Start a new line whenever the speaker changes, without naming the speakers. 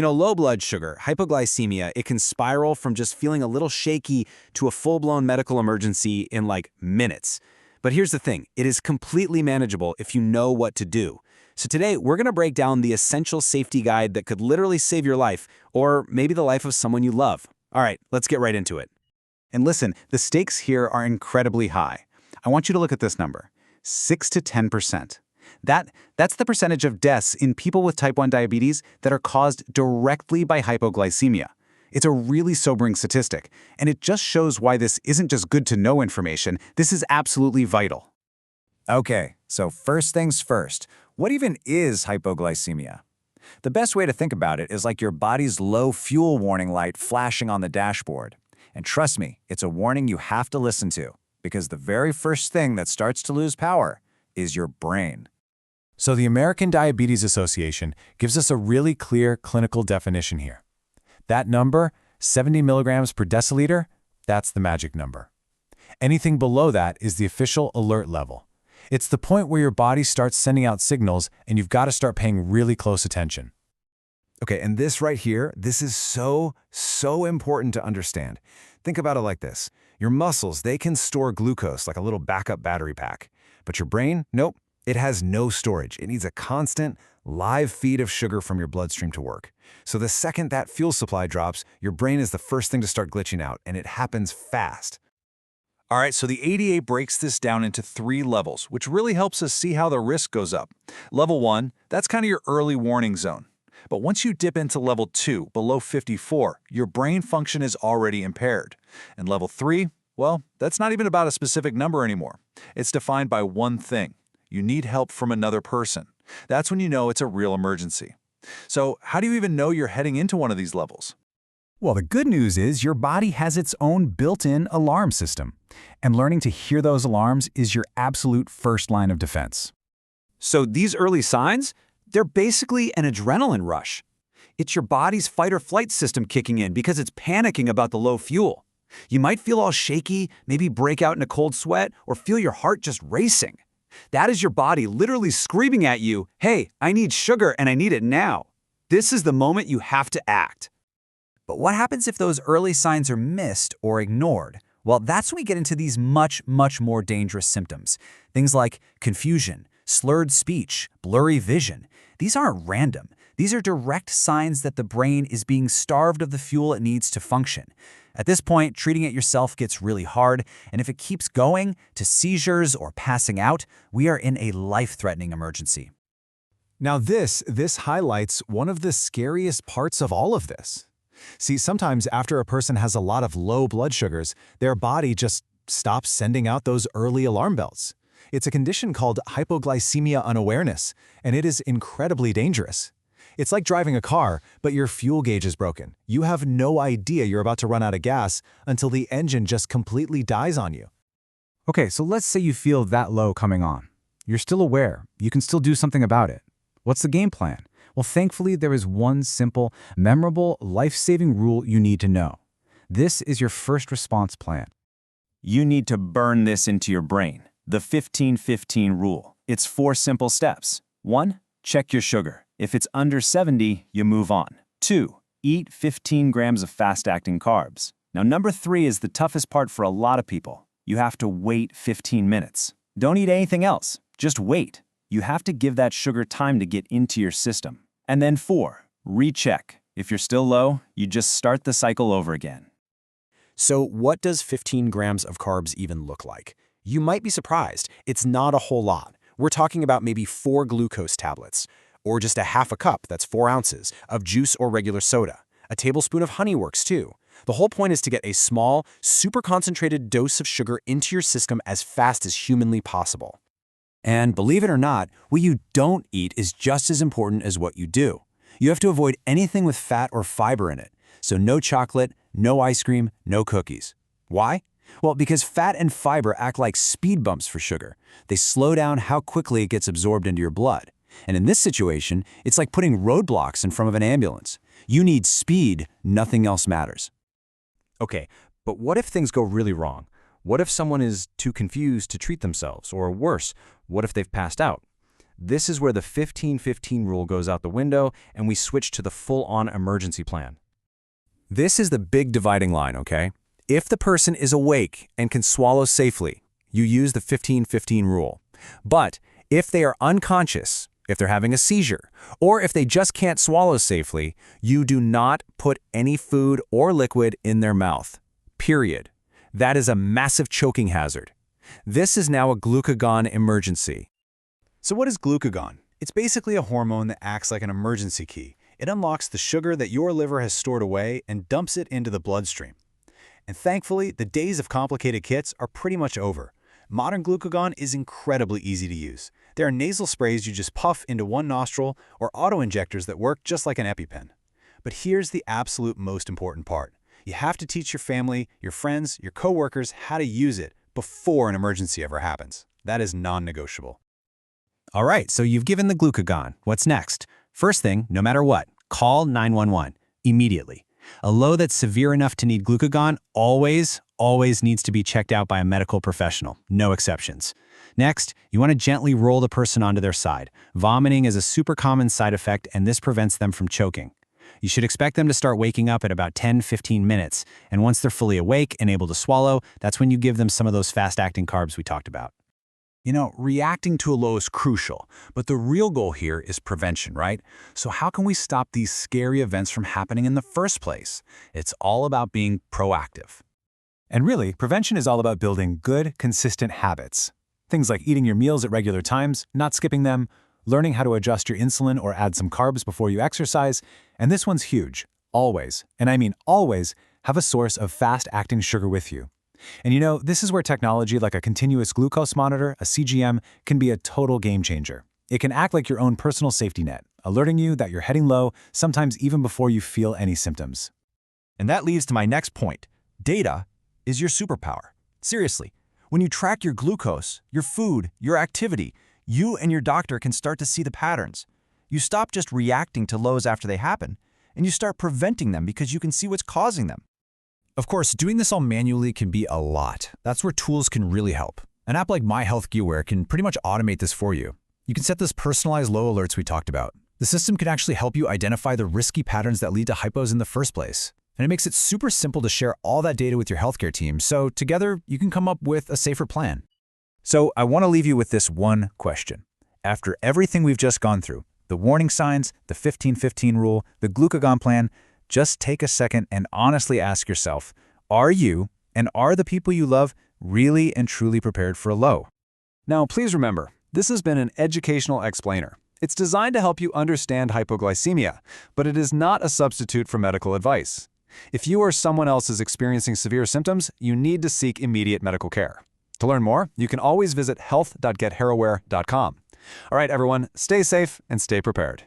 Low blood sugar, hypoglycemia, it can spiral from just feeling a little shaky to a full-blown medical emergency in like minutes. But here's the thing, it is completely manageable if you know what to do. So today, we're going to break down the essential safety guide that could literally save your life, or maybe the life of someone you love. All right, let's get right into it.
And listen, the stakes here are incredibly high. I want you to look at this number, 6 to 10%. That's the percentage of deaths in people with type 1 diabetes that are caused directly by hypoglycemia. It's a really sobering statistic, and it just shows why this isn't just good-to-know information, this is absolutely vital.
Okay, so first things first, what even is hypoglycemia? The best way to think about it is like your body's low fuel warning light flashing on the dashboard. And trust me, it's a warning you have to listen to, because the very first thing that starts to lose power is your brain.
So the American Diabetes Association gives us a really clear clinical definition here. That number, 70 milligrams per deciliter, that's the magic number. Anything below that is the official alert level. It's the point where your body starts sending out signals and you've got to start paying really close attention.
Okay, and this right here, this is so important to understand. Think about it like this. Your muscles, they can store glucose like a little backup battery pack. But your brain, nope, it has no storage. It needs a constant, live feed of sugar from your bloodstream to work. So the second that fuel supply drops, your brain is the first thing to start glitching out, and it happens fast.
All right, so the ADA breaks this down into 3 levels, which really helps us see how the risk goes up. Level 1, that's kind of your early warning zone. But once you dip into level 2, below 54, your brain function is already impaired. And level 3, well, that's not even about a specific number anymore. It's defined by one thing. You need help from another person. That's when you know it's a real emergency. So how do you even know you're heading into one of these levels?
Well, the good news is your body has its own built-in alarm system, and learning to hear those alarms is your absolute first line of defense.
So these early signs, they're basically an adrenaline rush. It's your body's fight-or-flight system kicking in because it's panicking about the low fuel. You might feel all shaky, maybe break out in a cold sweat, or feel your heart just racing. That is your body literally screaming at you, hey, I need sugar and I need it now. This is the moment you have to act.
But what happens if those early signs are missed or ignored? Well, that's when we get into these much more dangerous symptoms. Things like confusion, slurred speech, blurry vision. These aren't random. These are direct signs that the brain is being starved of the fuel it needs to function. At this point, treating it yourself gets really hard, and if it keeps going to seizures or passing out, we are in a life-threatening emergency.
Now this highlights one of the scariest parts of all of this. See, sometimes after a person has a lot of low blood sugars, their body just stops sending out those early alarm bells. It's a condition called hypoglycemia unawareness, and it is incredibly dangerous. It's like driving a car, but your fuel gauge is broken. You have no idea you're about to run out of gas until the engine just completely dies on you. Okay, so let's say you feel that low coming on. You're still aware. You can still do something about it. What's the game plan? Well, thankfully, there is one simple, memorable, life-saving rule you need to know. This is your first response plan.
You need to burn this into your brain. The 15-15 rule. It's 4 simple steps. 1. Check your sugar. If it's under 70, you move on. 2. Eat 15 grams of fast-acting carbs. Now, number 3 is the toughest part for a lot of people. You have to wait 15 minutes. Don't eat anything else. Just wait. You have to give that sugar time to get into your system. And then 4. Recheck. If you're still low, you just start the cycle over again.
So what does 15 grams of carbs even look like? You might be surprised. It's not a whole lot. We're talking about maybe 4 glucose tablets, or just a half a cup, that's 4 ounces, of juice or regular soda. A tablespoon of honey works too. The whole point is to get a small, super concentrated dose of sugar into your system as fast as humanly possible. And believe it or not, what you don't eat is just as important as what you do. You have to avoid anything with fat or fiber in it. So no chocolate, no ice cream, no cookies. Why? Well, because fat and fiber act like speed bumps for sugar. They slow down how quickly it gets absorbed into your blood. And in this situation, it's like putting roadblocks in front of an ambulance. You need speed, nothing else matters. Okay, but what if things go really wrong? What if someone is too confused to treat themselves? Or worse, what if they've passed out?
This is where the 15-15 rule goes out the window and we switch to the full-on emergency plan.
This is the big dividing line, okay? If the person is awake and can swallow safely, you use the 15-15 rule. But if they are unconscious, if they're having a seizure, or if they just can't swallow safely, you do not put any food or liquid in their mouth. Period. That is a massive choking hazard. This is now a glucagon emergency.
So what is glucagon? It's basically a hormone that acts like an emergency key. It unlocks the sugar that your liver has stored away and dumps it into the bloodstream. And thankfully, the days of complicated kits are pretty much over. Modern glucagon is incredibly easy to use. There are nasal sprays you just puff into one nostril or auto-injectors that work just like an EpiPen. But here's the absolute most important part. You have to teach your family, your friends, your coworkers how to use it before an emergency ever happens. That is non-negotiable.
All right, so you've given the glucagon. What's next? First thing, no matter what, call 911 immediately. A low that's severe enough to need glucagon always needs to be checked out by a medical professional, no exceptions. Next, you want to gently roll the person onto their side. Vomiting is a super common side effect, and this prevents them from choking. You should expect them to start waking up at about 10-15 minutes, and once they're fully awake and able to swallow, that's when you give them some of those fast-acting carbs we talked about.
You know, reacting to a low is crucial, but the real goal here is prevention, right? So how can we stop these scary events from happening in the first place? It's all about being proactive.
And really, prevention is all about building good, consistent habits. Things like eating your meals at regular times, not skipping them, learning how to adjust your insulin or add some carbs before you exercise, and this one's huge. Always, and I mean always, have a source of fast-acting sugar with you. And you know, this is where technology like a continuous glucose monitor, a CGM, can be a total game changer. It can act like your own personal safety net, alerting you that you're heading low, sometimes even before you feel any symptoms.
And that leads to my next point. Data is your superpower. Seriously, when you track your glucose, your food, your activity, you and your doctor can start to see the patterns. You stop just reacting to lows after they happen, and you start preventing them because you can see what's causing them.
Of course, doing this all manually can be a lot. That's where tools can really help. An app like My Health Gheware can pretty much automate this for you. You can set those personalized low alerts we talked about. The system can actually help you identify the risky patterns that lead to hypos in the first place. And it makes it super simple to share all that data with your healthcare team, so together you can come up with a safer plan. So I want to leave you with this one question. After everything we've just gone through, the warning signs, the 15-15 rule, the glucagon plan, just take a second and honestly ask yourself, are you and are the people you love really and truly prepared for a low?
Now, please remember, this has been an educational explainer. It's designed to help you understand hypoglycemia, but it is not a substitute for medical advice. If you or someone else is experiencing severe symptoms, you need to seek immediate medical care. To learn more, you can always visit health.getharroware.com. All right, everyone, stay safe and stay prepared.